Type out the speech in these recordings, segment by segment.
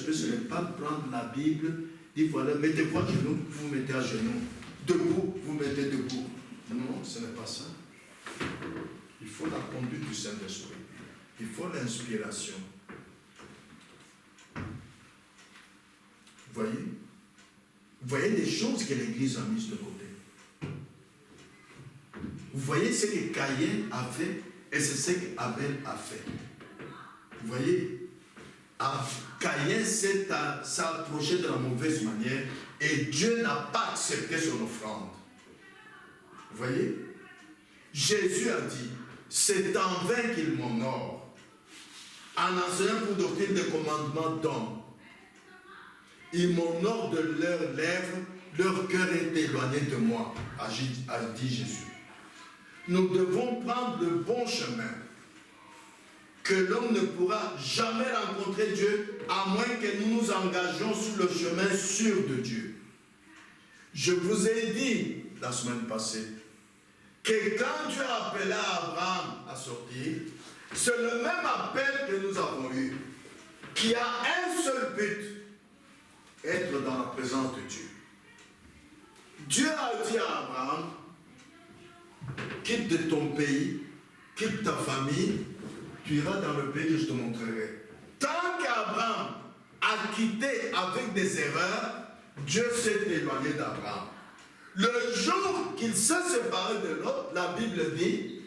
respect, ce n'est pas de prendre la Bible, dire voilà, mettez-vous à genoux, vous mettez à genoux. Debout, vous mettez debout. Non, ce n'est pas ça. Il faut la conduite du Saint-Esprit. Il faut l'inspiration. Vous voyez les choses que l'Église a mises de côté. Vous voyez ce que Caïn a fait et c'est ce qu'Abel a fait. Vous voyez, Caïn s'est approché de la mauvaise manière et Dieu n'a pas accepté son offrande. Vous voyez, Jésus a dit, c'est en vain qu'il m'honore, en enseignant pour doctrine des commandements d'hommes. Ils m'honorent de leurs lèvres, leur cœur est éloigné de moi, a dit Jésus. Nous devons prendre le bon chemin, que l'homme ne pourra jamais rencontrer Dieu, à moins que nous nous engagions sur le chemin sûr de Dieu. Je vous ai dit la semaine passée, que quand Dieu a appelé Abraham à sortir, c'est le même appel que nous avons eu, qui a un seul but, être dans la présence de Dieu. Dieu a dit à Abraham, quitte de ton pays, quitte ta famille, tu iras dans le pays que je te montrerai. Tant qu'Abraham a quitté avec des erreurs, Dieu s'est éloigné d'Abraham. Le jour qu'il s'est séparé de l'autre, la Bible dit,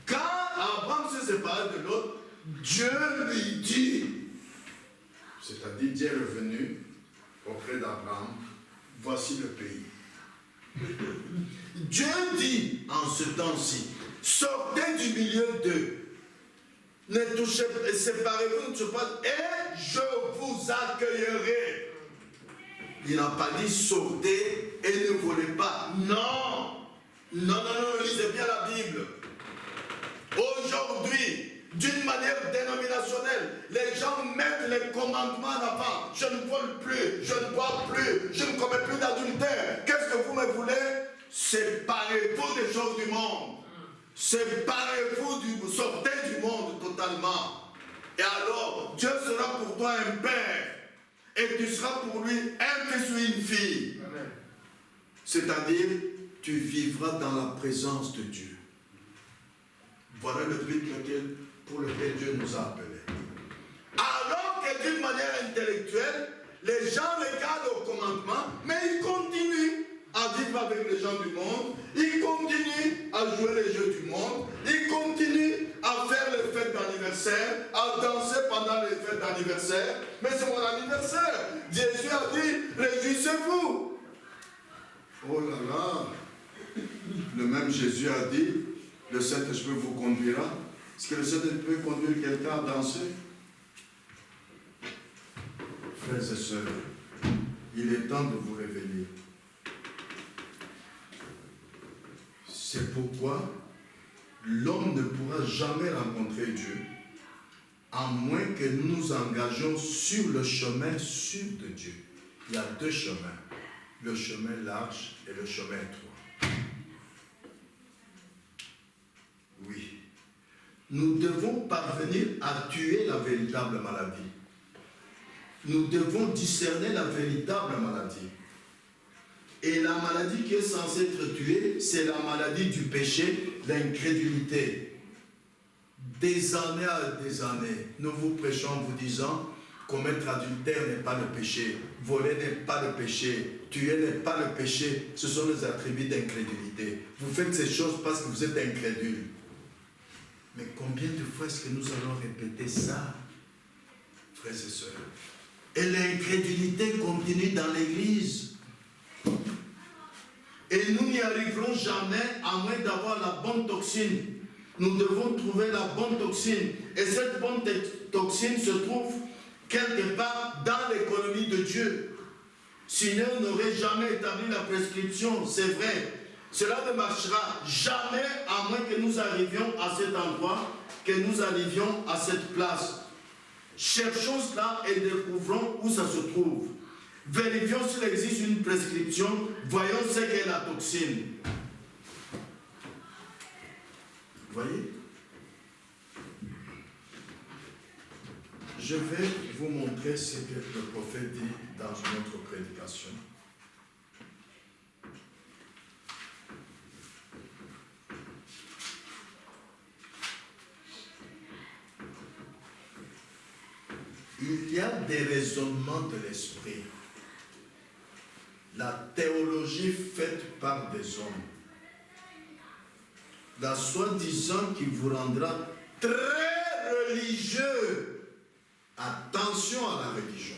quand Abraham s'est séparé de l'autre, Dieu lui dit, c'est-à-dire Dieu est revenu auprès d'Abraham, voici le pays. Dieu dit en ce temps-ci, sortez du milieu d'eux, ne touchez pas, séparez-vous, ne touchez pas, et je vous accueillerai. Il n'a pas dit sortez et ne volez pas. Non, lisez bien la Bible. Aujourd'hui, d'une manière dénominationnelle, les gens mettent les commandements en avant. Je ne vole plus, je ne bois plus, je ne commets plus d'adultère. Qu'est-ce que vous me voulez? Séparez-vous des choses du monde. Séparez-vous, sortez du monde totalement. Et alors, Dieu sera pour toi un père. Et tu seras pour lui un fils ou une fille. C'est-à-dire, tu vivras dans la présence de Dieu. Voilà le but pour lequel Dieu nous a appelés. Alors que d'une manière intellectuelle, les gens regardent au commandement, mais ils continuent à vivre avec les gens du monde, ils continuent à jouer les jeux du monde, ils continuent à faire les fêtes d'anniversaire, à danser pendant les fêtes d'anniversaire. Mais c'est mon anniversaire. Jésus a dit, réjouissez-vous. Oh là là. Le même Jésus a dit, le Saint-Esprit vous conduira. Est-ce que le Saint-Esprit peut conduire quelqu'un à danser? Frères et sœurs, il est temps de vous réveiller. C'est pourquoi l'homme ne pourra jamais rencontrer Dieu à moins que nous nous engagions sur le chemin sûr de Dieu. Il y a deux chemins, le chemin large et le chemin étroit. Oui. Nous devons parvenir à tuer la véritable maladie. Nous devons discerner la véritable maladie. Et la maladie qui est censée être tuée, c'est la maladie du péché, l'incrédulité. Des années à des années, nous vous prêchons en vous disant, commettre adultère n'est pas le péché, voler n'est pas le péché, tuer n'est pas le péché, ce sont les attributs d'incrédulité. Vous faites ces choses parce que vous êtes incrédule. Mais combien de fois est-ce que nous allons répéter ça, frères et sœurs? Et l'incrédulité continue dans l'Église. Et nous n'y arriverons jamais à moins d'avoir la bonne toxine. Nous devons trouver la bonne toxine. Et cette bonne toxine se trouve quelque part dans l'économie de Dieu. Sinon, on n'aurait jamais établi la prescription, c'est vrai. Cela ne marchera jamais à moins que nous arrivions à cet endroit, que nous arrivions à cette place. Cherchons cela et découvrons où ça se trouve. Vérifions s'il existe une prescription, voyons ce qu'est la toxine. Vous voyez? Je vais vous montrer ce que le prophète dit dans notre prédication. Il y a des raisonnements de l'esprit. La théologie faite par des hommes. La soi-disant qui vous rendra très religieux. Attention à la religion.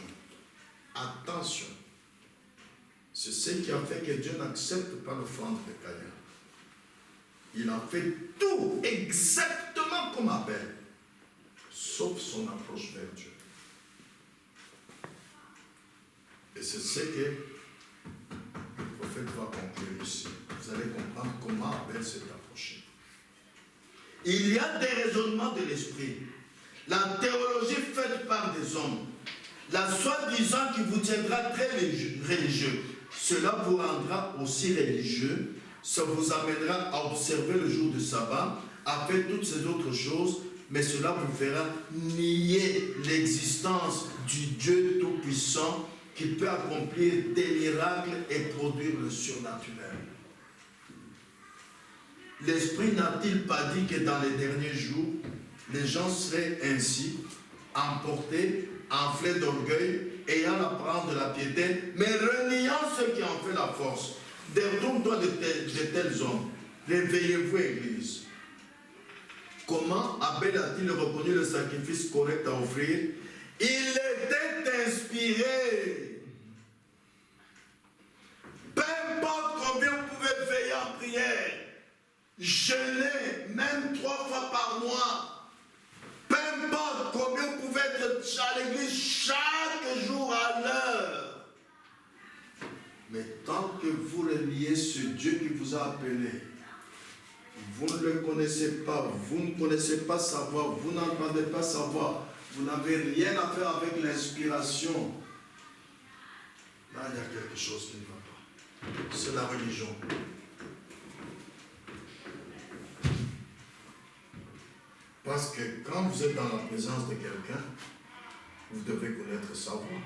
Attention. C'est ce qui a fait que Dieu n'accepte pas l'offrande de Caïn. Il a fait tout exactement comme Abel, sauf son approche vers Dieu. Et c'est ce que le prophète va conclure ici. Vous allez comprendre comment Abel s'est approché. Il y a des raisonnements de l'esprit. La théologie faite par des hommes. La soi-disant qui vous tiendra très religieux. Cela vous rendra aussi religieux. Ça vous amènera à observer le jour de sabbat, à faire toutes ces autres choses, mais cela vous fera nier l'existence du Dieu Tout-Puissant qui peut accomplir des miracles et produire le surnaturel. L'Esprit n'a-t-il pas dit que dans les derniers jours, les gens seraient ainsi, emportés, enflés d'orgueil, ayant l'apparence de la piété, mais reniant ceux qui en fait la force. Détourne-toi de tels hommes. Réveillez-vous, Église. Comment Abel a-t-il reconnu le sacrifice correct à offrir? Il était inspiré. Peu importe combien vous pouvez veiller en prière, jeûner, même 3 fois par mois. Peu importe combien vous pouvez être à l'église chaque jour à l'heure. Mais tant que vous reniez ce Dieu qui vous a appelé, vous ne le connaissez pas, vous ne connaissez pas sa voix, vous n'entendez pas sa voix, vous n'avez rien à faire avec l'inspiration. Là, il y a quelque chose qui ne va pas. C'est la religion. Parce que quand vous êtes dans la présence de quelqu'un, vous devez connaître sa voix.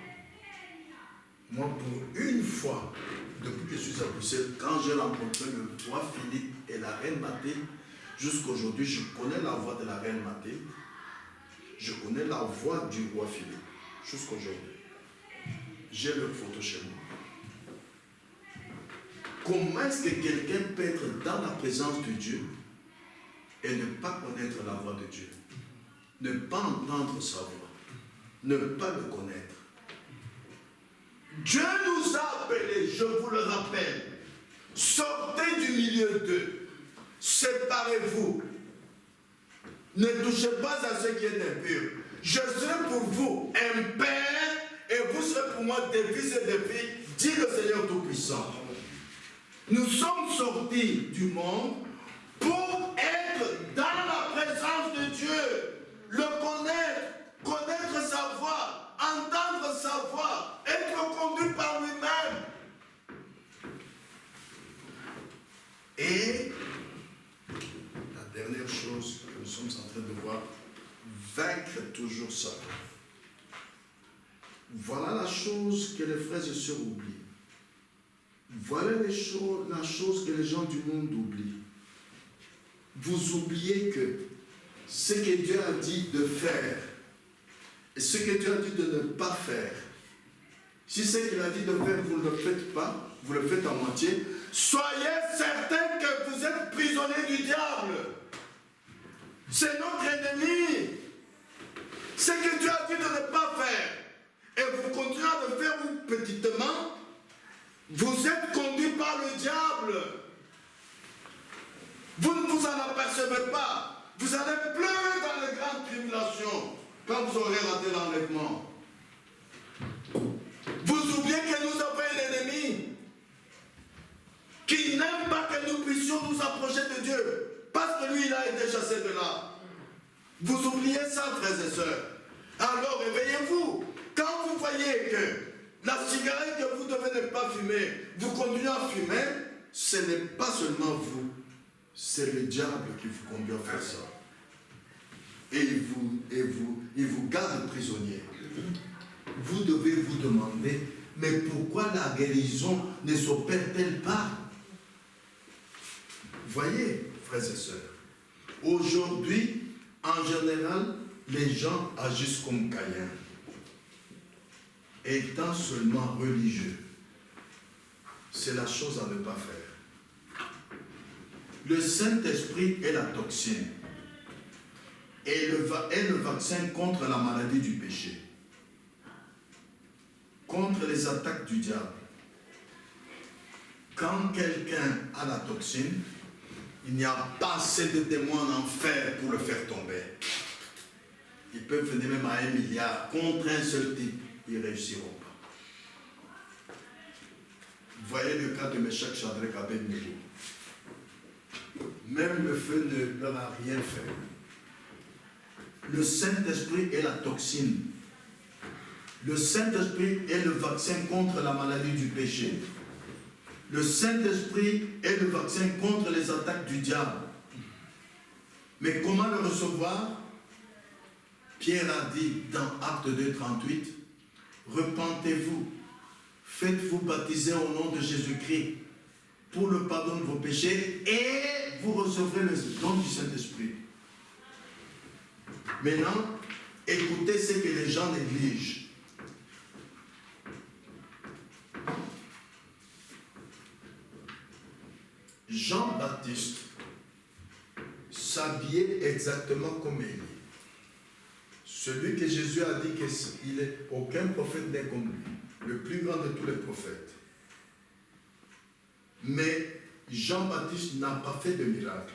Moi, pour une fois, depuis que je suis à Bruxelles, quand j'ai rencontré le roi Philippe et la reine Mathilde, jusqu'aujourd'hui, je connais la voix de la reine Mathilde, je connais la voix du roi Philippe, jusqu'aujourd'hui. J'ai leur photo chez moi. Comment est-ce que quelqu'un peut être dans la présence de Dieu et ne pas connaître la voix de Dieu, ne pas entendre sa voix, ne pas le connaître? Dieu nous a appelés, je vous le rappelle, sortez du milieu d'eux, séparez-vous, ne touchez pas à ce qui est impur. Je serai pour vous un père et vous serez pour moi des fils et des filles, dit le Seigneur Tout-Puissant. Nous sommes sortis du monde pour être dans la présence de Dieu, le connaître sa voix, entendre sa voix, être conduit par lui-même. Et la dernière chose que nous sommes en train de voir, vaincre toujours ça. Voilà la chose que les frères et sœurs oublient. Voilà la chose que les gens du monde oublient. Vous oubliez que ce que Dieu a dit de faire et ce que Dieu a dit de ne pas faire, si ce qu'il a dit de faire, vous ne le faites pas, vous le faites à moitié, soyez certains que vous êtes prisonniers du diable. C'est notre ennemi. Ce que Dieu a dit de ne pas faire, et vous continuez à le faire petitement, vous êtes conduits par le diable. Vous ne vous en apercevez pas. Vous allez pleurer dans les grandes tribulations quand vous aurez raté l'enlèvement. Vous oubliez que nous avons un ennemi qui n'aime pas que nous puissions nous approcher de Dieu parce que lui, il a été chassé de là. Vous oubliez ça, frères et sœurs. Alors réveillez-vous. Quand vous voyez que la cigarette que vous devez ne pas fumer, vous continuez à fumer, ce n'est pas seulement vous, c'est le diable qui vous conduit à faire ça. et il vous garde prisonnier. Vous devez vous demander, mais pourquoi la guérison ne s'opère-t-elle pas? Voyez, frères et sœurs, aujourd'hui, en général, les gens agissent comme Caïn, étant seulement religieux. C'est la chose à ne pas faire. Le Saint-Esprit est la toxine et le vaccin contre la maladie du péché, contre les attaques du diable. Quand quelqu'un a la toxine, il n'y a pas assez de démons en enfer pour le faire tomber. Ils peuvent venir même à 1 milliard contre un seul type, ils ne réussiront pas. Vous voyez le cas de Meshach, Shadrach, Abednego. Même le feu ne leur a rien fait. Le Saint-Esprit est la toxine. Le Saint-Esprit est le vaccin contre la maladie du péché. Le Saint-Esprit est le vaccin contre les attaques du diable. Mais comment le recevoir? Pierre a dit dans Acte 2, 38, repentez-vous, faites-vous baptiser au nom de Jésus-Christ pour le pardon de vos péchés et vous recevrez le don du Saint-Esprit. Maintenant, écoutez ce que les gens négligent. Jean-Baptiste s'habillait exactement comme Élie. Celui que Jésus a dit qu'il n'est aucun prophète n'est comme lui, le plus grand de tous les prophètes. Mais Jean-Baptiste n'a pas fait de miracle.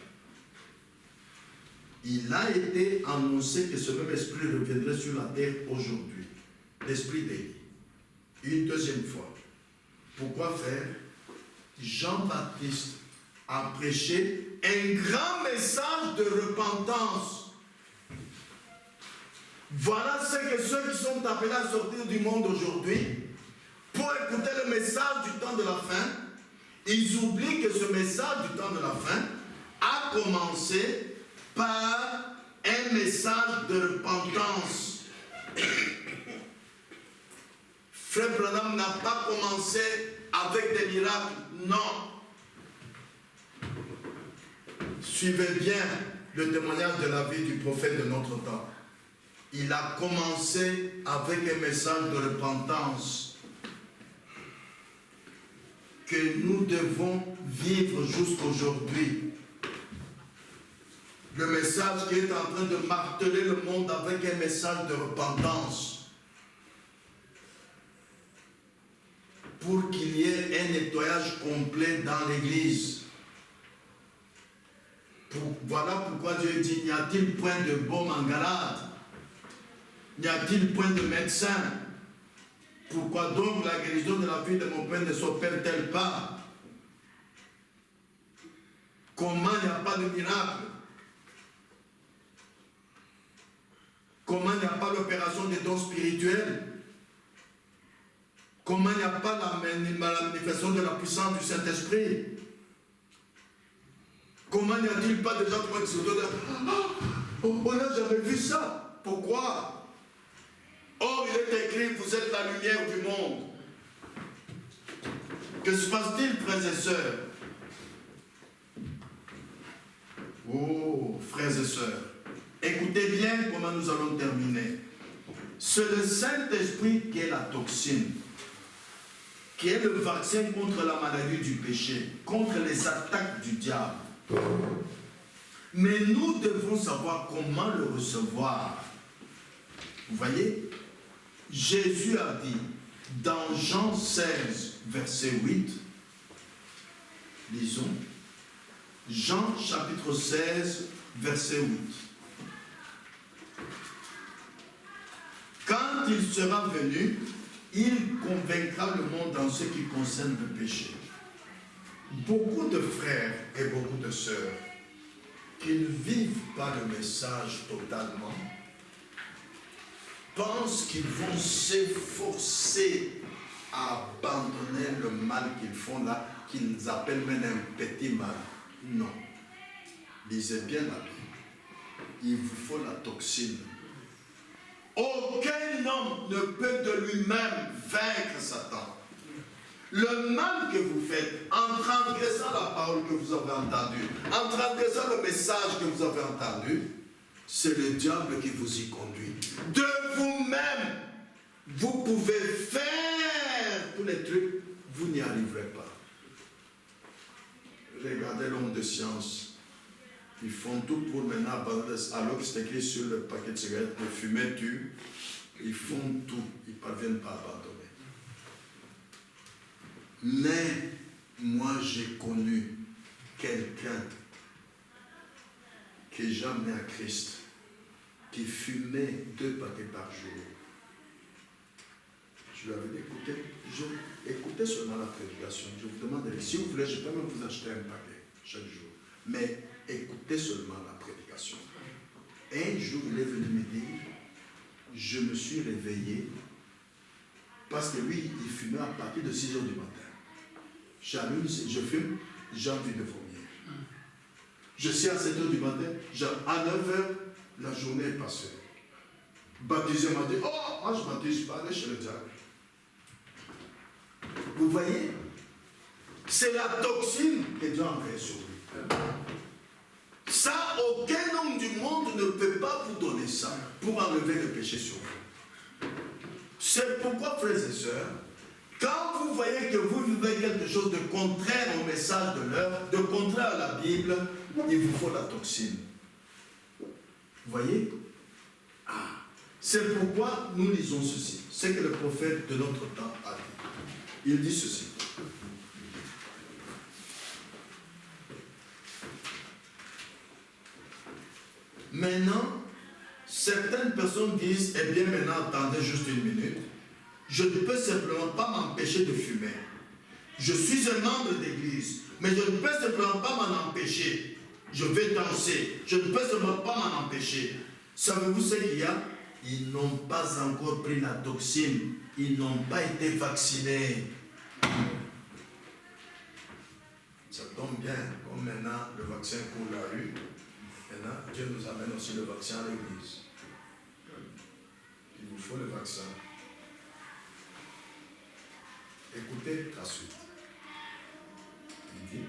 Il a été annoncé que ce même esprit reviendrait sur la terre aujourd'hui. L'esprit d'Élie. Une deuxième fois. Pourquoi faire? Jean-Baptiste a prêché un grand message de repentance. Voilà ce que ceux qui sont appelés à sortir du monde aujourd'hui, pour écouter le message du temps de la fin, ils oublient que ce message du temps de la fin a commencé par un message de repentance. Frère Branham n'a pas commencé avec des miracles, non. Suivez bien le témoignage de la vie du prophète de notre temps. Il a commencé avec un message de repentance que nous devons vivre jusqu'aujourd'hui. Le message qui est en train de marteler le monde avec un message de repentance. Pour qu'il y ait un nettoyage complet dans l'Église. Voilà pourquoi Dieu dit, n'y a-t-il point de baume en Galate? N'y a-t-il point de médecin? Pourquoi donc la guérison de la fille de mon père ne s'opère-t-elle pas? Comment il n'y a pas de miracle? Comment il n'y a pas l'opération des dons spirituels? Comment il n'y a pas la manifestation de la puissance du Saint-Esprit? Comment n'y a-t-il pas de gens qui se disent on n'a jamais vu ça? Pourquoi? Or, il est écrit, vous êtes la lumière du monde. Que se passe-t-il, frères et sœurs? Oh, frères et sœurs, écoutez bien comment nous allons terminer. C'est le Saint-Esprit qui est la toxine, qui est le vaccin contre la maladie du péché, contre les attaques du diable. Mais nous devons savoir comment le recevoir. Vous voyez, Jésus a dit dans Jean 16, verset 8, lisons, Jean chapitre 16, verset 8. Quand il sera venu, il convaincra le monde en ce qui concerne le péché. Beaucoup de frères et beaucoup de sœurs qui ne vivent pas le message totalement pensent qu'ils vont s'efforcer à abandonner le mal qu'ils font là, qu'ils appellent même un petit mal. Non. Lisez bien la Bible. il vous faut la toxine. Aucun homme ne peut de lui-même vaincre Satan. Le mal que vous faites en transgressant la parole que vous avez entendue, en transgressant le message que vous avez entendu, c'est le diable qui vous y conduit. De vous-même, vous pouvez faire tous les trucs, vous n'y arriverez pas. Regardez l'homme de science. Ils font tout pour maintenant abandonner, alors que c'est écrit sur le paquet de cigarettes, de fumer tue. Ils font tout, ils ne parviennent pas à abandonner. Mais moi j'ai connu quelqu'un qui est jamais à Christ, qui fumait 2 paquets par jour. Je lui avais dit, écoutez seulement la prédication. Je vous demande, si vous voulez, je peux même vous acheter un paquet chaque jour. Mais écoutez seulement la prédication. Un jour, il est venu me dire, je me suis réveillé, parce que lui, il fumait à partir de 6 heures du matin. J'allume, je fume, j'ai envie de vomir. Je suis à 7 heures du matin, à 9 heures, la journée est passée. Baptisé m'a dit, oh, moi je ne baptise pas, allez chez le diable. Vous voyez, c'est la toxine que Dieu a envoyée sur lui. Ça, aucun homme du monde ne peut pas vous donner ça pour enlever le péché sur vous. C'est pourquoi, frères et sœurs, quand vous voyez que vous vivez quelque chose de contraire au message de l'heure, de contraire à la Bible, il vous faut la toxine. Vous voyez? C'est pourquoi nous lisons ceci. C'est que le prophète de notre temps a dit. Il dit ceci. Maintenant, certaines personnes disent, eh bien maintenant, attendez juste une minute. Je ne peux simplement pas m'empêcher de fumer. Je suis un membre d'église, mais je ne peux simplement pas m'en empêcher. Je vais danser, je ne peux simplement pas m'en empêcher. Savez-vous ce qu'il y a? Ils n'ont pas encore pris la toxine, ils n'ont pas été vaccinés. Ça tombe bien, comme maintenant le vaccin court la rue, maintenant Dieu nous amène aussi le vaccin à l'église. Il vous faut le vaccin. Écoutez la suite. Il dit,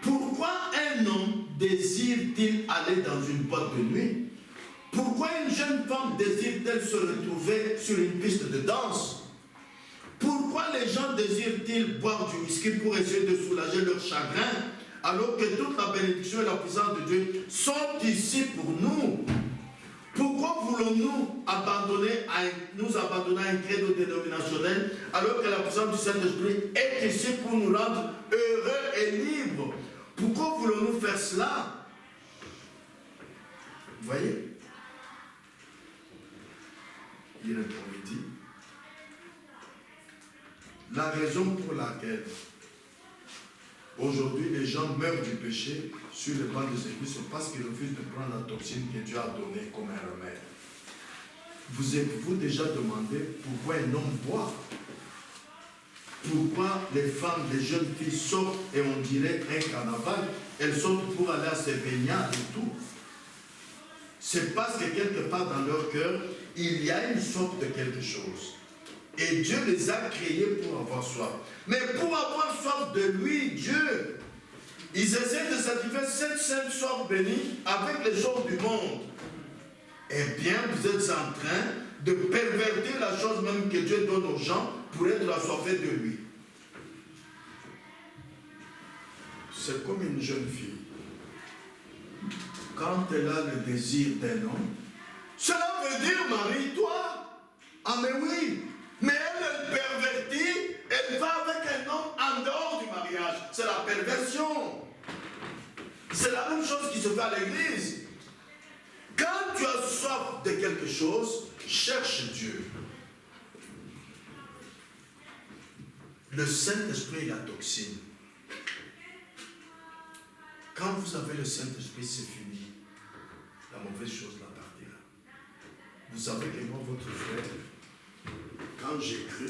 pourquoi un homme désire-t-il aller dans une boîte de nuit? Pourquoi une jeune femme désire-t-elle se retrouver sur une piste de danse? Pourquoi les gens désirent-ils boire du whisky pour essayer de soulager leur chagrin, alors que toute la bénédiction et la puissance de Dieu sont ici pour nous? Pourquoi voulons-nous nous abandonner à un credo dénominationnel, alors que la puissance du Saint-Esprit est ici pour nous rendre heureux et libres? Pourquoi voulons-nous faire cela? Vous voyez? Il répond, il dit, la raison pour laquelle aujourd'hui les gens meurent du péché sur les bancs des églises, c'est parce qu'ils refusent de prendre la toxine que Dieu a donnée comme un remède. Vous êtes-vous déjà demandé pourquoi un homme boit? Pourquoi les femmes, les jeunes filles sortent et on dirait un carnaval, elles sortent pour aller à ces baignades et tout? C'est parce que quelque part dans leur cœur, il y a une sorte de quelque chose. Et Dieu les a créés pour avoir soif. Mais pour avoir soif de lui, Dieu, ils essaient de satisfaire cette sainte soif bénie avec les choses du monde. Eh bien, vous êtes en train de pervertir la chose même que Dieu donne aux gens pour être assoiffés de lui. C'est comme une jeune fille. Quand elle a le désir d'un homme, cela veut dire marie-toi. Ah mais oui, mais elle pervertit, elle va avec un homme en dehors du mariage. C'est la perversion. C'est la même chose qui se fait à l'église. Quand tu as soif de quelque chose, cherche Dieu. Le Saint-Esprit est la toxine. Quand vous avez le Saint-Esprit, c'est fini. La mauvaise chose là partira. Vous savez que moi, votre frère, quand j'ai cru,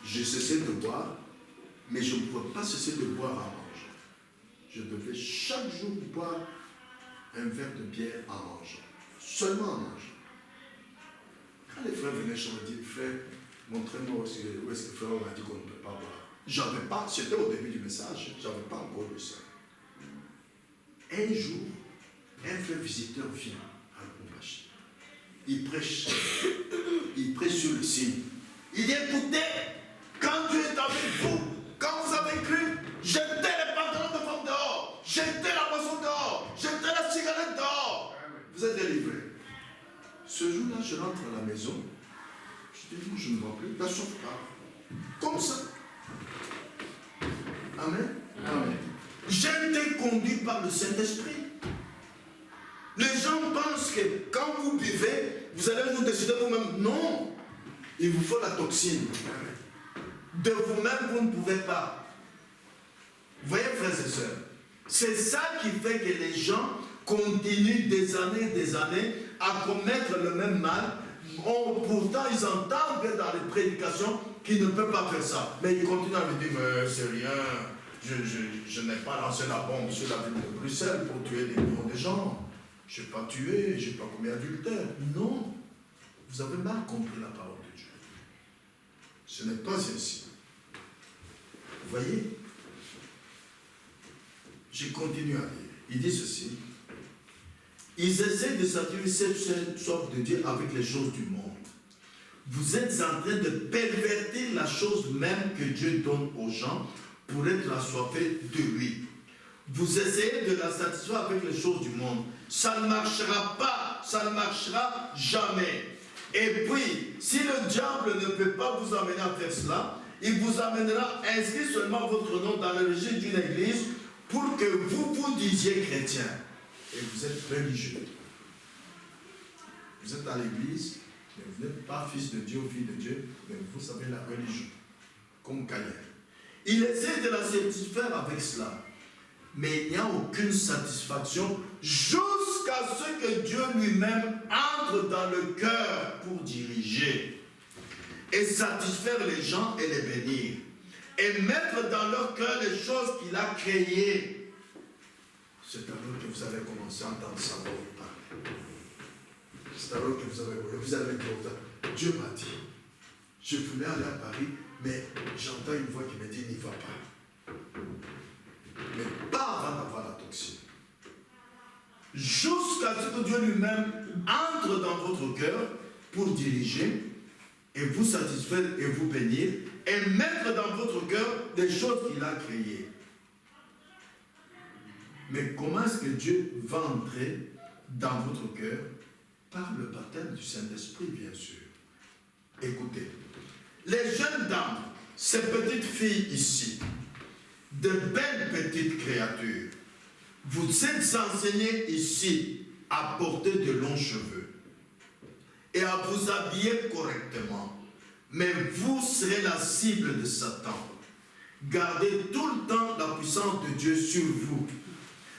j'ai cessé de boire, mais je ne pouvais pas cesser de boire à manger. Je devais chaque jour boire un verre de bière en mangeant. Seulement en mangeant. Quand les frères venaient, je me dis, frère, montrez-moi où est-ce que frère m'a dit qu'on ne peut pas boire. J'avais pas, c'était au début du message, j'avais pas encore lu ça. Un jour, un frère visiteur vient à Lubumbashi. Il prêche sur le signe. Il dit, écoutez, quand Dieu est avec vous, quand vous avez cru, jetez les pantalons de femme dehors, jetez la boisson dehors, jetez la cigarette dehors. Vous êtes délivrés. Ce jour-là, je rentre à la maison. Je dis, non, je ne vois plus. La sauve pas. Comme ça. Amen. Amen. J'ai été conduit par le Saint-Esprit. Les gens pensent que quand vous buvez, vous allez vous décider vous-même. Non. Il vous faut la toxine. De vous-même, vous ne pouvez pas. Vous voyez, frères et sœurs, c'est ça qui fait que les gens continuent des années à commettre le même mal. Pourtant, ils entendent bien dans les prédications qu'ils ne peuvent pas faire ça. Mais ils continuent à me dire, mais c'est rien, je n'ai pas lancé la bombe sur la ville de Bruxelles pour tuer des millions de gens. Je n'ai pas tué, je n'ai pas commis adultère. Non, vous avez mal compris la parole de Dieu. Ce n'est pas ainsi. Vous voyez? Je continue à lire. Il dit ceci. Ils essaient de satisfaire cette soif de Dieu avec les choses du monde. Vous êtes en train de pervertir la chose même que Dieu donne aux gens pour être assoiffés de lui. Vous essayez de la satisfaire avec les choses du monde. Ça ne marchera pas, ça ne marchera jamais. Et puis, si le diable ne peut pas vous amener à faire cela, il vous amènera à inscrire seulement votre nom dans le registre d'une église pour que vous vous disiez chrétien. Et vous êtes religieux. Vous êtes à l'église, mais vous n'êtes pas fils de Dieu ou fille de Dieu, mais vous avez la religion, comme Caïn. Il essaie de la satisfaire avec cela, mais il n'y a aucune satisfaction jusqu'à ce que Dieu lui-même entre dans le cœur pour diriger et satisfaire les gens et les bénir et mettre dans leur cœur les choses qu'il a créées. C'est alors que vous avez commencé à entendre sa voix parler. C'est alors que vous avez dit, Dieu m'a dit, je voulais aller à Paris, mais j'entends une voix qui me dit, n'y va pas. Mais pas avant d'avoir la toxine. Jusqu'à ce que Dieu lui-même entre dans votre cœur pour diriger et vous satisfaire et vous bénir et mettre dans votre cœur des choses qu'il a créées. Mais comment est-ce que Dieu va entrer dans votre cœur? Par le baptême du Saint-Esprit, bien sûr. Écoutez, les jeunes dames, ces petites filles ici, de belles petites créatures, vous êtes enseignées ici à porter de longs cheveux et à vous habiller correctement. Mais vous serez la cible de Satan. Gardez tout le temps la puissance de Dieu sur vous.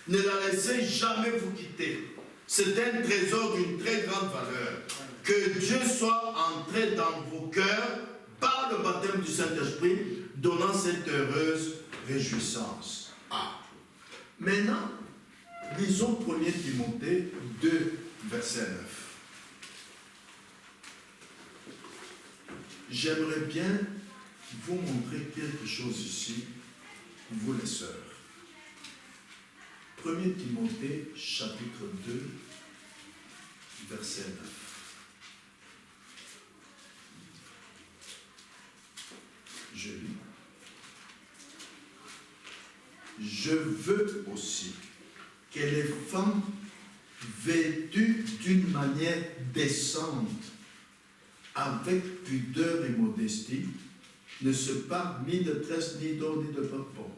Ne la laissez jamais vous quitter. C'est un trésor d'une très grande valeur. Que Dieu soit entré dans vos cœurs par le baptême du Saint-Esprit, donnant cette heureuse réjouissance. Ah. Maintenant, lisons 1 Timothée 2, verset 9. J'aimerais bien vous montrer quelque chose ici, vous les sœurs. 1 Timothée, chapitre 2, verset 9. Je lis. Je veux aussi que les femmes vêtues d'une manière décente, avec pudeur et modestie, ne se parlent ni de tresse, ni d'or, ni de pardon.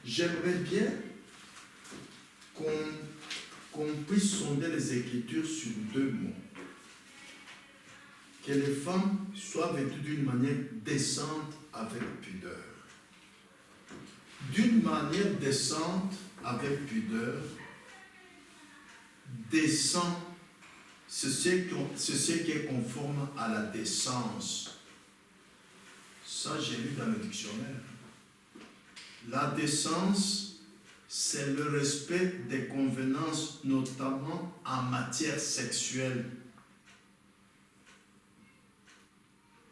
J'aimerais bien qu'on puisse sonder les Écritures sur deux mots. Que les femmes soient vêtues d'une manière décente avec pudeur. D'une manière décente avec pudeur, décent, c'est ce qui est conforme à la décence. Ça, j'ai lu dans le dictionnaire. La décence, c'est le respect des convenances, notamment en matière sexuelle.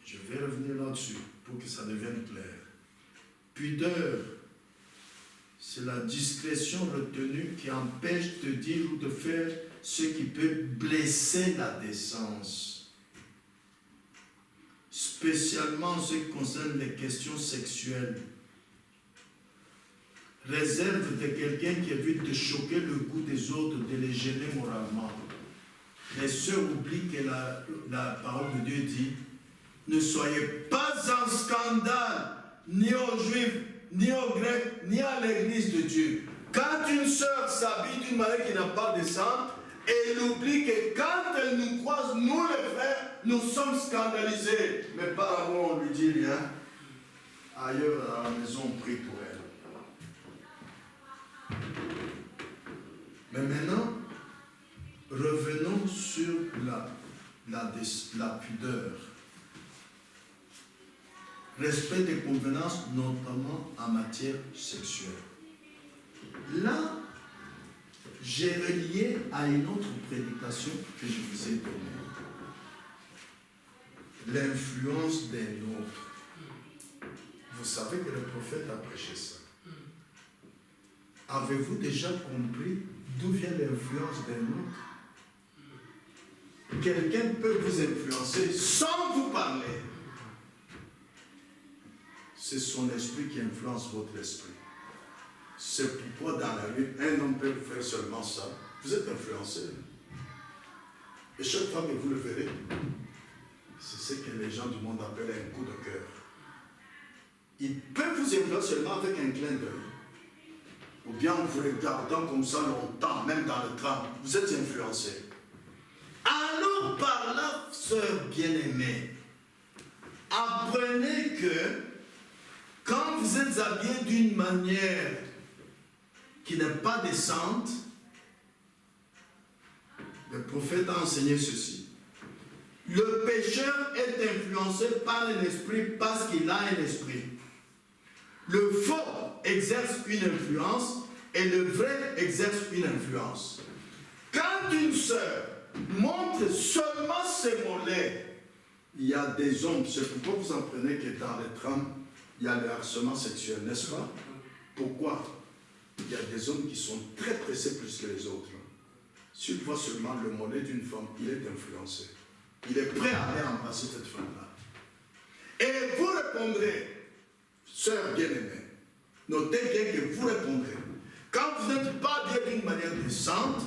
Je vais revenir là-dessus pour que ça devienne clair. Pudeur, c'est la discrétion retenue qui empêche de dire ou de faire ce qui peut blesser la décence. Spécialement en ce qui concerne les questions sexuelles. Réserve de quelqu'un qui évite de choquer le goût des autres, de les gêner moralement. Les sœurs oublient que la parole de Dieu dit: ne soyez pas en scandale, ni aux Juifs, ni aux Grecs, ni à l'église de Dieu. Quand une sœur s'habille d'une manière qui n'a pas de sang, elle oublie que quand elle nous croise, nous les frères, nous sommes scandalisés. Mais par amour, on lui dit rien. Ailleurs, à la maison, on prie pour elle. Mais maintenant, revenons sur la pudeur. Respect des convenances, notamment en matière sexuelle. Là, j'ai relié à une autre prédication que je vous ai donnée. L'influence des nôtres. Vous savez que le prophète a prêché ça. Avez-vous déjà compris d'où vient l'influence des nôtres? Quelqu'un peut vous influencer sans vous parler. C'est son esprit qui influence votre esprit. C'est pourquoi dans la vie, un homme peut faire seulement ça. Vous êtes influencé. Et chaque fois que vous le verrez, c'est ce que les gens du monde appellent un coup de cœur. Il peut vous influencer seulement avec un clin d'œil. Ou bien en vous regardant comme ça longtemps, même dans le tram, vous êtes influencé. Alors par là, sœur bien-aimée, apprenez que quand vous êtes habillé d'une manière qui n'est pas décente, le prophète a enseigné ceci. Le pécheur est influencé par un esprit parce qu'il a un esprit. Le faux exerce une influence et le vrai exerce une influence. Quand une sœur montre seulement ses mollets, il y a des hommes, c'est pourquoi vous apprenez que dans les trams, il y a le harcèlement sexuel, n'est-ce pas? Pourquoi? Il y a des hommes qui sont très pressés plus que les autres. S'il voit seulement le mollet d'une femme, il est influencé. Il est prêt à aller embrasser cette femme-là. Et vous répondrez, sœur bien-aimée, notez bien que vous répondrez. Quand vous n'êtes pas bien d'une manière décente,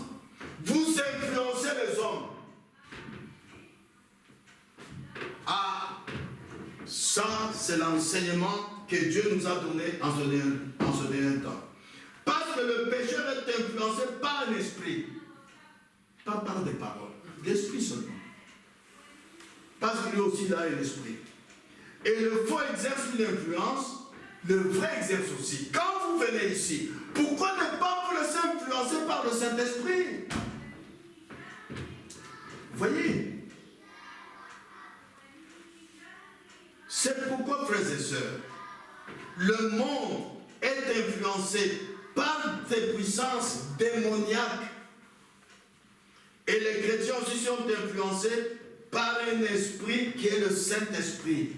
vous influencez les hommes. Ah, ça, c'est l'enseignement que Dieu nous a donné en ce dernier temps. Parce que le pécheur est influencé par un esprit, pas par des paroles, l'esprit seulement. Parce qu'il lui aussi a un esprit. Et le faux exerce une influence, le vrai exerce aussi. Quand vous venez ici, pourquoi ne pas vous laisser influencer par le Saint-Esprit? Vous voyez? C'est pourquoi, frères et sœurs, le monde est influencé par des puissances démoniaques. Et les chrétiens aussi sont influencés par un esprit qui est le Saint-Esprit.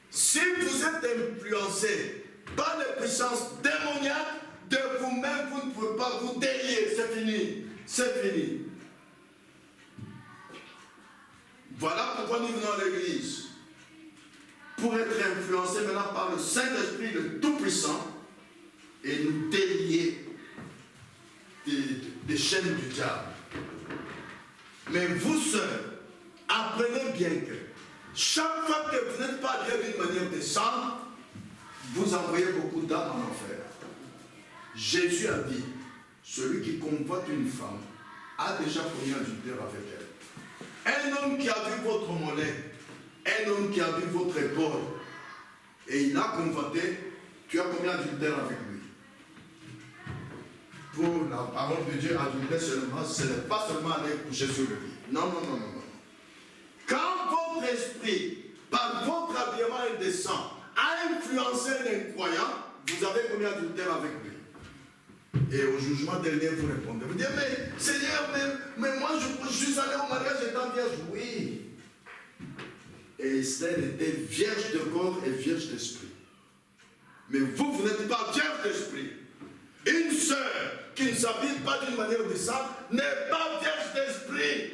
Si vous êtes influencé par les puissances démoniaques, de vous-même, vous ne pouvez pas vous délier. C'est fini. C'est fini. Voilà pourquoi nous venons à l'église. Pour être influencé maintenant par le Saint-Esprit, le Tout-Puissant, et nous délier des chaînes du diable. Mais vous seuls, apprenez bien que chaque fois que vous n'êtes pas bien d'une manière décente, vous envoyez beaucoup d'âmes en enfer. Jésus a dit, celui qui convoite une femme a déjà commis adultère avec elle. Un homme qui a vu votre mollet, un homme qui a vu votre épaule, et il a convoité, tu as commis adultère avec lui. Pour la parole de Dieu, adultère seulement, ce n'est pas seulement aller coucher sur le lit. Non, non, non, non, non. Quand votre esprit, par votre habillement indécent, a influencé un croyant, vous avez commis adultère avec lui. Et au jugement dernier, vous répondez. Vous dites, mais Seigneur, mais moi je suis allé au mariage étant vierge. Oui. Et Esther était vierge de corps et vierge d'esprit. Mais vous n'êtes pas vierge d'esprit. Une sœur qui ne s'habille pas d'une manière décente n'est pas vierge d'esprit.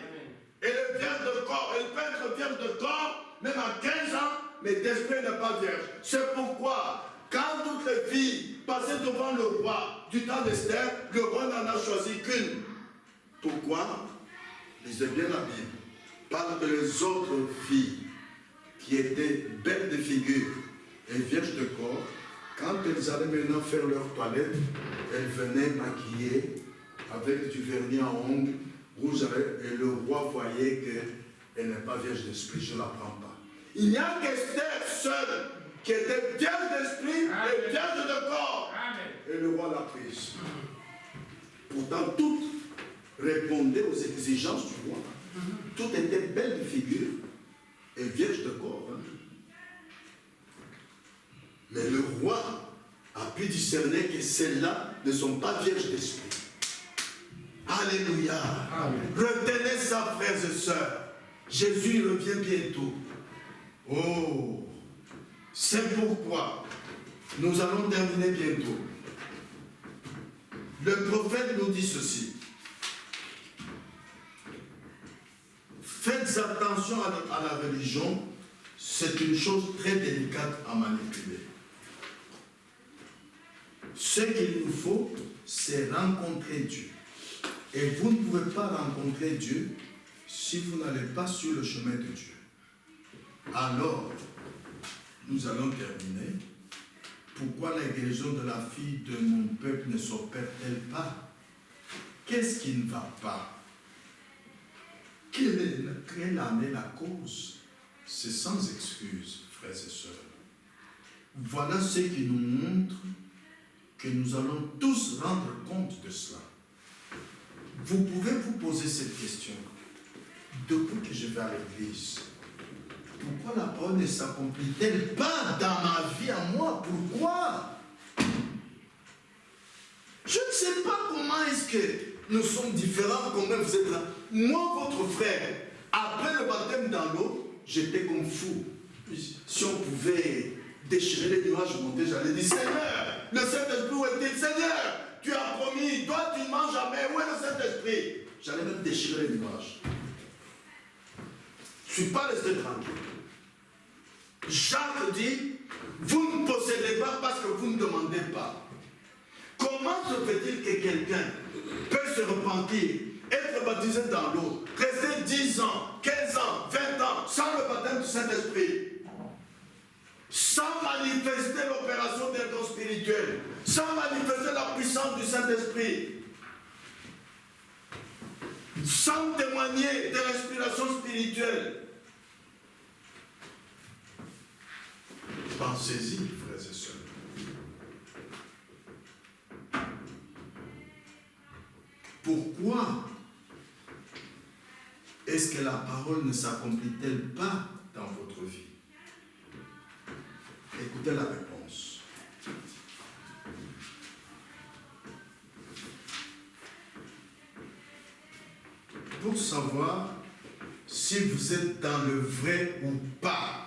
Elle est vierge de corps. Elle peut être vierge de corps, même à 15 ans, mais d'esprit n'est pas vierge. C'est pourquoi, quand toutes les filles passaient devant le roi du temps d'Esther, le roi n'en a choisi qu'une. Pourquoi? Lisez bien la Bible. Parce que les autres filles qui étaient belles de figure et vierges de corps, quand elles allaient maintenant faire leur toilette, elles venaient maquillées avec du vernis à ongles, rouge à lèvres, et le roi voyait qu'elle n'est pas vierge d'esprit, je ne la prends pas. Il n'y a qu'Esther seule qui était vierge d'esprit et vierge de corps. Amen. Et le roi l'a prise. Pourtant, toutes répondaient aux exigences du roi. Toutes étaient belles de figure et vierges de corps. Mais le roi a pu discerner que celles-là ne sont pas vierges d'esprit. Alléluia. Amen. Retenez ça, frères et sœurs. Jésus revient bientôt. Oh, c'est pourquoi nous allons terminer bientôt. Le prophète nous dit ceci. Faites attention à la religion, c'est une chose très délicate à manipuler. Ce qu'il nous faut, c'est rencontrer Dieu. Et vous ne pouvez pas rencontrer Dieu si vous n'allez pas sur le chemin de Dieu. Alors, nous allons terminer. Pourquoi la guérison de la fille de mon peuple ne s'opère-t-elle pas? Qu'est-ce qui ne va pas? Quelle en est la cause? C'est sans excuse, frères et sœurs. Voilà ce qui nous montre que nous allons tous rendre compte de cela. Vous pouvez vous poser cette question. Depuis que je vais à l'église, pourquoi la parole ne s'accomplit-elle pas dans ma vie à moi? Pourquoi? Je ne sais pas comment est-ce que nous sommes différents, comment vous êtes là. Moi, votre frère, après le baptême dans l'eau, j'étais comme fou. Si on pouvait déchirer les nuages, monter, j'allais dire, Seigneur, le Saint-Esprit où est-il? Seigneur, tu as promis, toi tu ne manges jamais, où est le Saint-Esprit? J'allais même déchirer les nuages. Je ne suis pas resté tranquille. Jacques dit, vous ne possédez pas parce que vous ne demandez pas. Comment se fait-il que quelqu'un peut se repentir, être baptisé dans l'eau, rester 10 ans, 15 ans, 20 ans, sans le baptême du Saint-Esprit, sans manifester l'opération des dons spirituels, sans manifester la puissance du Saint-Esprit, sans témoigner de l'inspiration spirituelle? Pensez-y, frères et sœurs. Pourquoi est-ce que la parole ne s'accomplit-elle pas dans votre vie? Écoutez la réponse. Pour savoir si vous êtes dans le vrai ou pas,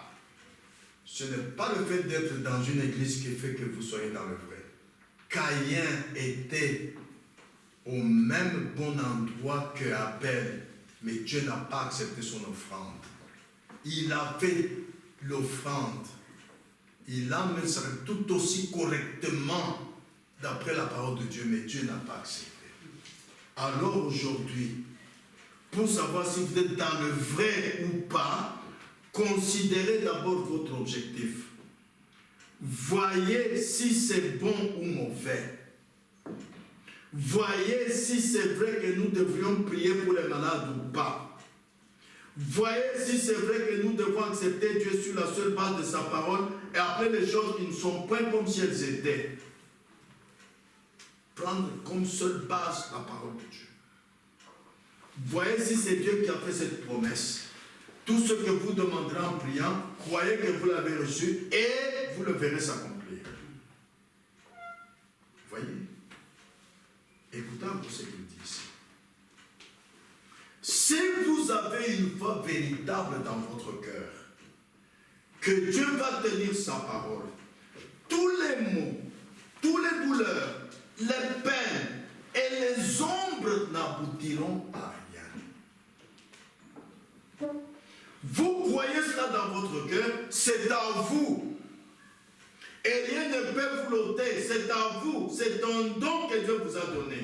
ce n'est pas le fait d'être dans une église qui fait que vous soyez dans le vrai. Caïn était au même bon endroit que Abel, mais Dieu n'a pas accepté son offrande. Il a fait l'offrande. Il a mené ça tout aussi correctement d'après la parole de Dieu, mais Dieu n'a pas accepté. Alors aujourd'hui, pour savoir si vous êtes dans le vrai ou pas, considérez d'abord votre objectif. Voyez si c'est bon ou mauvais. Voyez si c'est vrai que nous devrions prier pour les malades ou pas. Voyez si c'est vrai que nous devons accepter Dieu sur la seule base de sa parole et après les choses qui ne sont pas comme si elles étaient. Prendre comme seule base la parole de Dieu. Voyez si c'est Dieu qui a fait cette promesse. Tout ce que vous demanderez en priant, croyez que vous l'avez reçu et vous le verrez s'accomplir. Voyez? véritable ce qu'il dit ici. Si vous avez une foi véritable dans votre cœur, que Dieu va tenir sa parole, tous les maux, tous les douleurs, les peines et les ombres n'aboutiront à rien. Vous croyez cela dans votre cœur, c'est à vous. Et rien ne peut vous l'ôter, c'est à vous, c'est un don que Dieu vous a donné.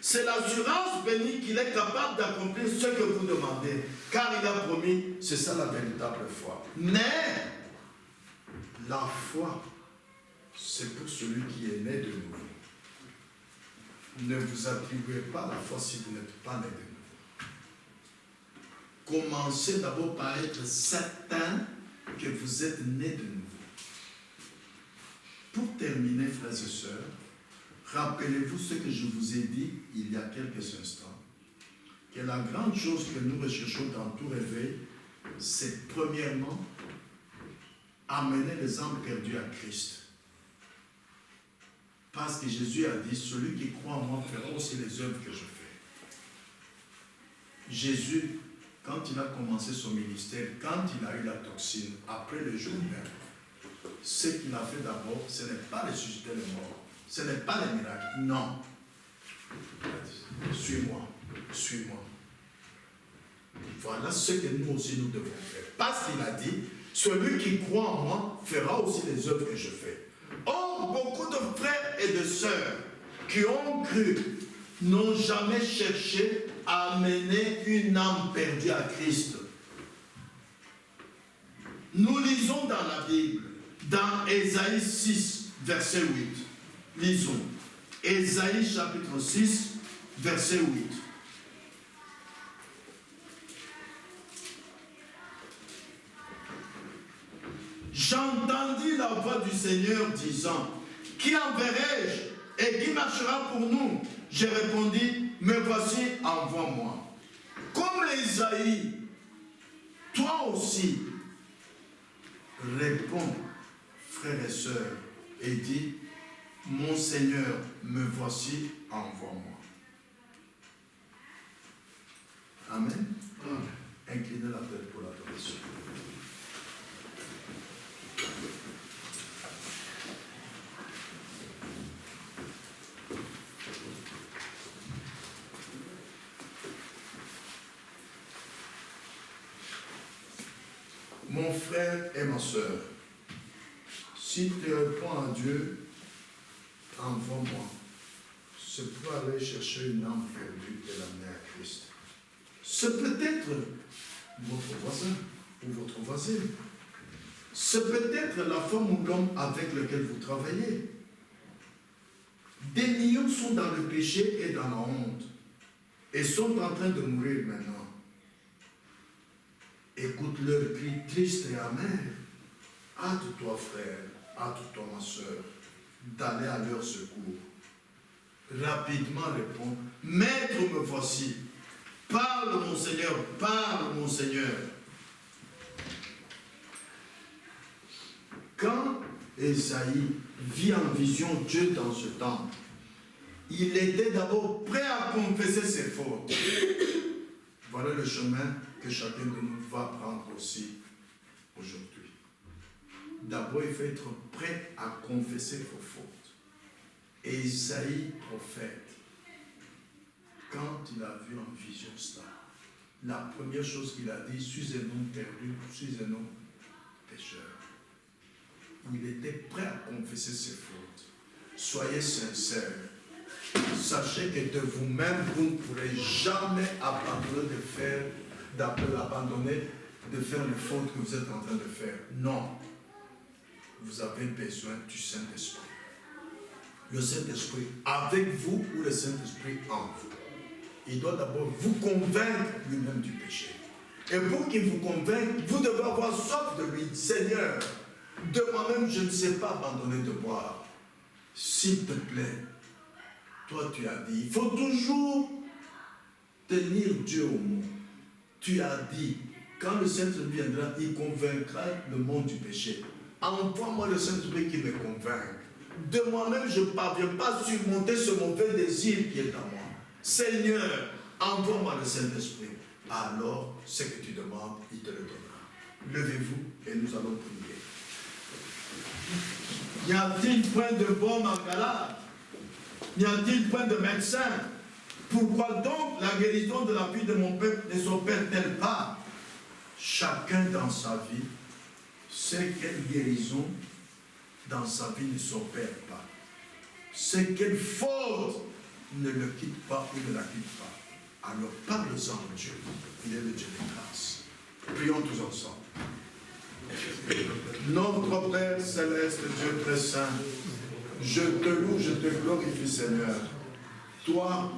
C'est l'assurance bénie qu'il est capable d'accomplir ce que vous demandez. Car il a promis, c'est ça la véritable foi. Mais, la foi, c'est pour celui qui est né de nouveau. Ne vous attribuez pas la foi si vous n'êtes pas né de nouveau. Commencez d'abord par être certain que vous êtes né de nouveau. Pour terminer, frères et sœurs, rappelez-vous ce que je vous ai dit il y a quelques instants, que la grande chose que nous recherchons dans tout réveil, c'est premièrement amener les âmes perdues à Christ. Parce que Jésus a dit, celui qui croit en moi fera aussi les œuvres que je fais. Jésus, quand il a commencé son ministère, quand il a eu la toxine, après le jour même, ce qu'il a fait d'abord, ce n'est pas ressusciter les morts, ce n'est pas les miracles, non. Suis-moi, suis-moi. Voilà ce que nous aussi nous devons faire. Parce qu'il a dit, celui qui croit en moi fera aussi les œuvres que je fais. Or, beaucoup de frères et de sœurs qui ont cru n'ont jamais cherché à amener une âme perdue à Christ. Nous lisons dans la Bible, dans Ésaïe 6, verset 8. Lisons. Ésaïe chapitre 6, verset 8. J'entendis la voix du Seigneur disant, qui enverrai-je et qui marchera pour nous? J'ai répondu, me voici, envoie-moi. Comme Ésaïe, toi aussi, réponds, frères et sœurs, et dis, mon Seigneur, me voici, envoie-moi. Amen. Inclinez la tête pour l'adoration. Mon frère et ma soeur, si tu réponds à Dieu, envoie-moi. C'est pour aller chercher une âme perdue et l'amener à Christ. C'est peut-être votre voisin ou votre voisine. C'est peut-être la femme ou l'homme avec lequel vous travaillez. Des millions sont dans le péché et dans la honte et sont en train de mourir maintenant. Écoute leur cri triste et amer. Hâte-toi, frère, hâte-toi, ma soeur, d'aller à leur secours. Rapidement réponds, Maître, me voici. Parle, mon Seigneur, parle, mon Seigneur. Quand Ésaïe vit en vision Dieu dans ce temple, il était d'abord prêt à confesser ses fautes. Voilà le chemin que chacun de nous va prendre aussi aujourd'hui. D'abord, il faut être prêt à confesser vos fautes. Et Isaïe, prophète, quand il a vu en vision cela, la première chose qu'il a dit, suis un homme perdu, suis un homme pécheur. Il était prêt à confesser ses fautes. Soyez sincères. Sachez que de vous-même, vous ne pourrez jamais abandonner de faire les fautes que vous êtes en train de faire. Non. Vous avez besoin du Saint-Esprit. Le Saint-Esprit avec vous ou le Saint-Esprit en vous. Il doit d'abord vous convaincre lui-même du péché. Et pour qu'il vous convainque, vous devez avoir soif de lui. Seigneur, de moi-même, je ne sais pas abandonner de boire. S'il te plaît, toi tu as dit, il faut toujours tenir Dieu au mot. Tu as dit, quand le Saint-Esprit viendra, il convaincra le monde du péché. Envoie-moi le Saint-Esprit qui me convainc. De moi-même, je ne parviens pas à surmonter ce mauvais désir qui est en moi. Seigneur, envoie-moi le Saint-Esprit. Alors, ce que tu demandes, il te le donnera. Levez-vous et nous allons prier. Y a-t-il point de baume en Galade? Y a-t-il point de médecin? Pourquoi donc la guérison de la vie de mon peuple ne s'opère-t-elle pas? Chacun dans sa vie sait quelle guérison dans sa vie ne s'opère pas. C'est quelle faute ne le quitte pas ou ne la quitte pas. Alors parle-en à Dieu. Il est le Dieu de grâce. Prions tous ensemble. Notre Père céleste, Dieu très saint, je te loue, je te glorifie, Seigneur. Toi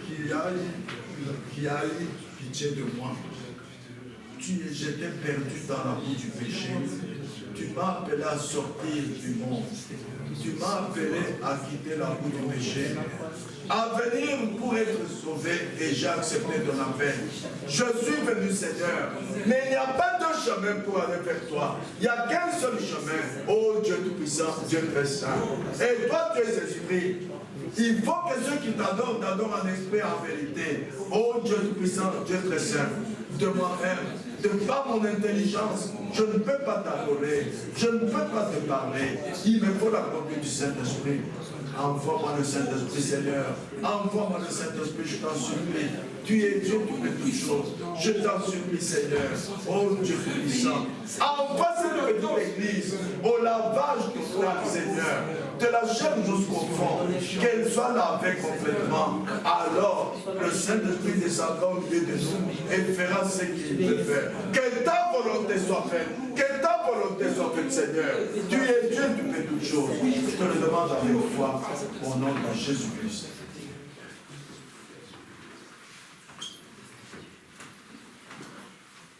qui as eu pitié de moi, j'étais perdu dans la boue du péché. Tu m'as appelé à sortir du monde. Tu m'as appelé à quitter la boue du péché, à venir pour être sauvé, et j'ai accepté ton appel. Je suis venu, Seigneur, mais il n'y a pas de chemin pour aller vers toi. Il n'y a qu'un seul chemin. Oh Dieu Tout-Puissant, Dieu très saint. Et toi, tu es esprit. Il faut que ceux qui t'adorent en esprit et en vérité. Oh Dieu Tout-Puissant, Dieu très saint, de moi-même, de par mon intelligence, je ne peux pas t'adorer, je ne peux pas te parler. Il me faut la conduite du Saint-Esprit. Envoie-moi le Saint-Esprit, Seigneur. Envoie-moi le Saint-Esprit, je t'en supplie. Tu es Dieu, tu fais toutes choses. Je t'en supplie, Seigneur. Oh Dieu puissant. Envoie cette petite église au lavage du flamme, Seigneur. De la chair jusqu'au fond. Qu'elle soit lavée complètement. Alors, le Saint-Esprit descendra au milieu de nous et fera ce qu'il veut faire. Que ta volonté soit faite. Que ta volonté soit faite, Seigneur. Tu es Dieu, tu fais toutes choses. Je te le demande avec foi. Au nom de Jésus-Christ.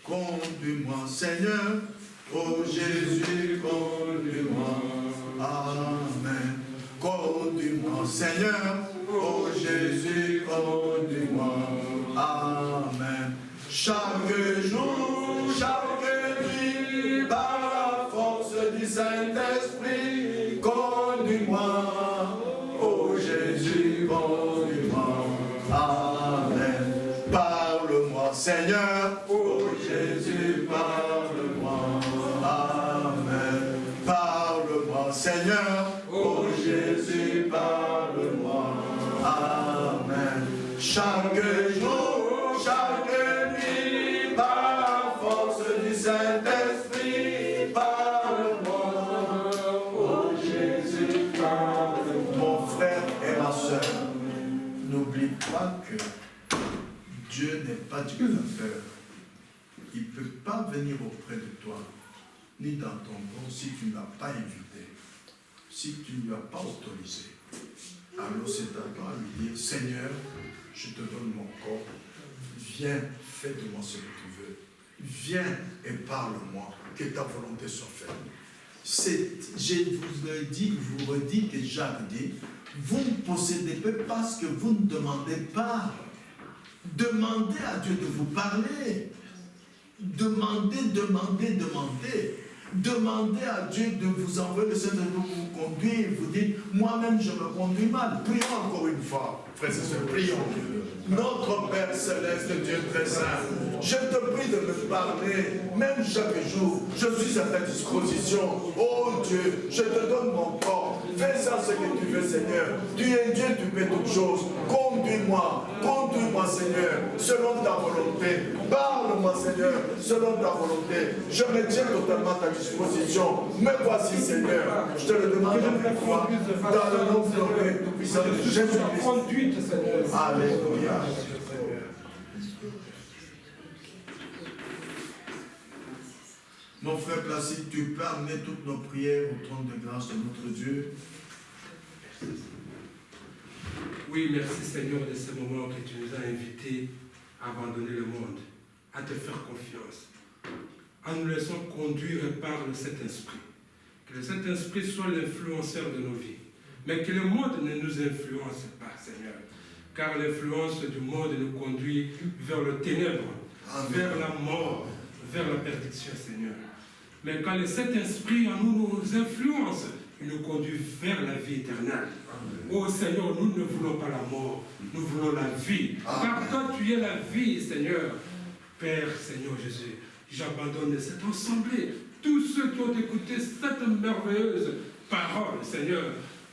Conduis-moi, Seigneur, ô Jésus, conduis-moi, amen. Conduis-moi, Seigneur, ô Jésus, conduis-moi, amen. Chaque jour, chaque nuit, par la force du Saint-Esprit, conduis-moi, ô Jésus, conduis-moi, amen. Parle-moi, Seigneur, ô Jésus, parle-moi, amen. Parle-moi, Seigneur, ô Jésus, parle-moi, amen. Chaque jour, chaque nuit, par la force du Saint-Esprit, parle-moi, ô Jésus, parle-moi. Mon frère et ma soeur, n'oublie pas que Dieu n'est pas dictateur. Il ne peut pas venir auprès de toi, ni dans ton corps, si tu ne l'as pas invité, si tu ne lui as pas autorisé. Alors c'est à toi de lui dire, Seigneur, je te donne mon corps, viens, fais de moi ce que tu veux. Viens et parle-moi, que ta volonté soit faite. Je vous le dis, vous redis que Jacques dit, vous ne possédez pas parce que vous ne demandez pas. Demandez à Dieu de vous parler. Demandez, demandez, demandez. Demandez à Dieu de vous envoyer le Saint-Esprit pour vous conduire. Vous dites, moi-même je me conduis mal. Prions encore une fois. Frères et sœurs, prions. Notre Père céleste, Dieu très saint, je te prie de me parler, même chaque jour. Je suis à ta disposition. Oh Dieu, je te donne mon corps. Fais ça ce que tu veux, Seigneur. Tu es Dieu, tu fais toutes choses. Conduis-moi, Seigneur, selon ta volonté. Parle-moi, Seigneur, selon ta volonté. Je me tiens totalement à ta disposition. Me voici, Seigneur. Je te le demande avec foi. Dans le nom glorieux et tout-puissant de Jésus-Christ. Alléluia. Mon frère Placide, tu peux amener toutes nos prières au trône de grâce de notre Dieu. Oui, merci Seigneur de ce moment que tu nous as invités à abandonner le monde, à te faire confiance, en nous laissant conduire par le Saint-Esprit. Que le Saint-Esprit soit l'influenceur de nos vies, mais que le monde ne nous influence pas, Seigneur, car l'influence du monde nous conduit vers le ténèbre, vers la mort, vers la perdition, Seigneur. Mais quand le Saint-Esprit en nous nous influence, il nous conduit vers la vie éternelle. Oh Seigneur, nous ne voulons pas la mort, nous voulons la vie. Car toi, tu es la vie, Seigneur. Père, Seigneur Jésus, j'abandonne cette assemblée, tous ceux qui ont écouté cette merveilleuse parole, Seigneur,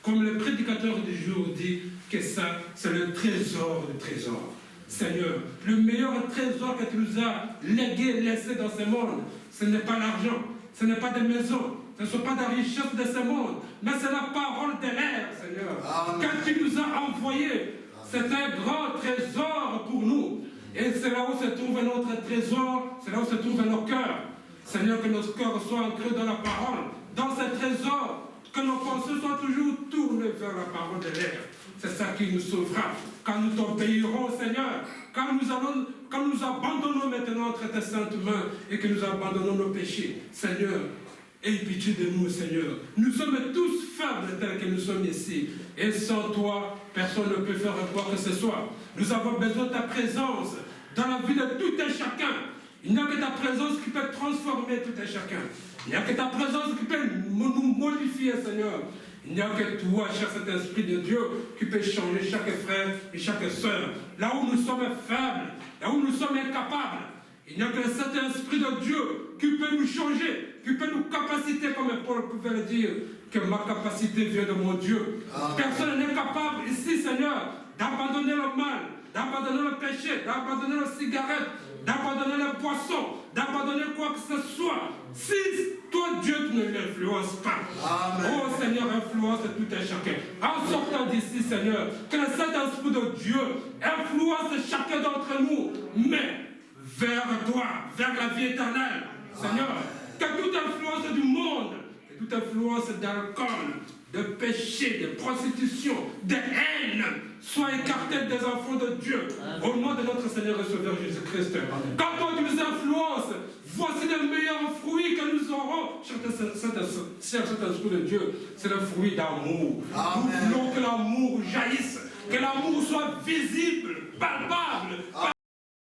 comme le prédicateur du jour dit, que ça, c'est le trésor du trésor. Seigneur, le meilleur trésor que tu nous as légué, laissé dans ce monde, ce n'est pas l'argent, ce n'est pas des maisons, ce ne sont pas des richesses de ce monde, mais c'est la parole de l'air, Seigneur. Quand tu nous as envoyé, c'est un grand trésor pour nous. Et c'est là où se trouve notre trésor, c'est là où se trouvent nos cœurs. Seigneur, que nos cœurs soient ancrés dans la parole, dans ce trésor, que nos pensées soient toujours tournées vers la parole de l'air. C'est ça qui nous sauvera. Quand nous t'obéirons, Seigneur, quand nous abandonnons maintenant entre tes saintes mains et que nous abandonnons nos péchés, Seigneur, aie pitié de nous, Seigneur. Nous sommes tous faibles tels que nous sommes ici. Et sans toi, personne ne peut faire quoi que ce soit. Nous avons besoin de ta présence dans la vie de tout un chacun. Il n'y a que ta présence qui peut transformer tout un chacun. Il n'y a que ta présence qui peut nous modifier, Seigneur. Il n'y a que toi, cher Saint-Esprit de Dieu, qui peut changer chaque frère et chaque sœur. Là où nous sommes faibles, là où nous sommes incapables, il n'y a que le Saint-Esprit de Dieu qui peut nous changer, qui peut nous capaciter, comme Paul pouvait le dire, que ma capacité vient de mon Dieu. Personne n'est capable ici, Seigneur, d'abandonner le mal, d'abandonner le péché, d'abandonner la cigarette, d'abandonner le poisson, d'abandonner quoi que ce soit. Si toi, Dieu, tu ne l'influences pas. Amen. Oh Seigneur, influence tout un chacun. En sortant d'ici, Seigneur, que le Saint-Esprit de Dieu influence chacun d'entre nous, mais vers toi, vers la vie éternelle. Seigneur, que toute influence du monde, que toute influence d'alcool, de péché, de prostitution, de haine, soit écartée des enfants de Dieu. Au nom de notre Seigneur et Sauveur Jésus-Christ. Quand toi tu nous influences, voici les meilleurs fruits que nous aurons. Cher Saint-Esprit de Dieu, c'est le fruit d'amour. Nous voulons que l'amour jaillisse, que l'amour soit visible, palpable.